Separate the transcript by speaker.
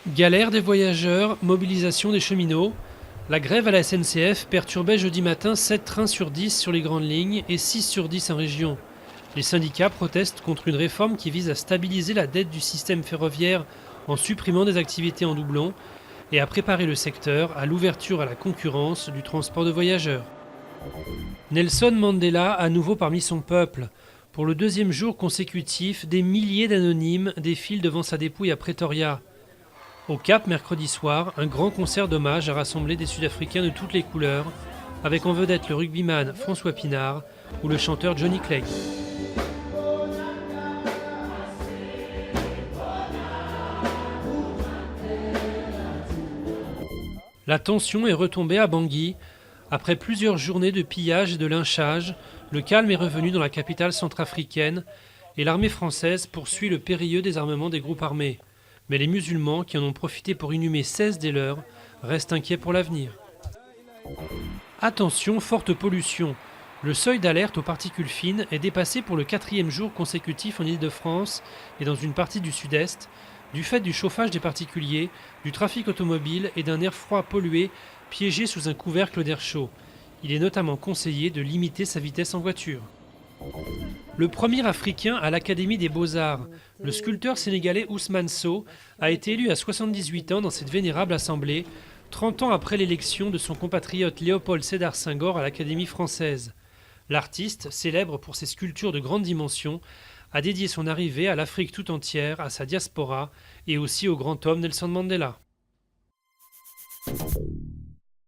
Speaker 1: Galère des voyageurs, mobilisation des cheminots. La grève à la SNCF perturbait jeudi matin 7 trains sur 10 sur les grandes lignes et 6 sur 10 en région. Les syndicats protestent contre une réforme qui vise à stabiliser la dette du système ferroviaire en supprimant des activités en doublon et à préparer le secteur à l'ouverture à la concurrence du transport de voyageurs. Nelson Mandela à nouveau parmi son peuple. Pour le deuxième jour consécutif, des milliers d'anonymes défilent devant sa dépouille à Pretoria. Au Cap, mercredi soir, un grand concert d'hommage a rassemblé des Sud-Africains de toutes les couleurs, avec en vedette le rugbyman François Pinard ou le chanteur Johnny Clegg. La tension est retombée à Bangui. Après plusieurs journées de pillage et de lynchage, le calme est revenu dans la capitale centrafricaine et l'armée française poursuit le périlleux désarmement des groupes armés. Mais les musulmans, qui en ont profité pour inhumer 16 des leurs, restent inquiets pour l'avenir. Attention, forte pollution. Le seuil d'alerte aux particules fines est dépassé pour le quatrième jour consécutif en Île-de-France et dans une partie du sud-est, du fait du chauffage des particuliers, du trafic automobile et d'un air froid pollué piégé sous un couvercle d'air chaud. Il est notamment conseillé de limiter sa vitesse en voiture. Le premier Africain à l'Académie des Beaux-Arts, le sculpteur sénégalais Ousmane Sow, a été élu à 78 ans dans cette vénérable assemblée, 30 ans après l'élection de son compatriote Léopold Sédar Senghor à l'Académie française. L'artiste, célèbre pour ses sculptures de grande dimension, a dédié son arrivée à l'Afrique tout entière, à sa diaspora et aussi au grand homme Nelson Mandela.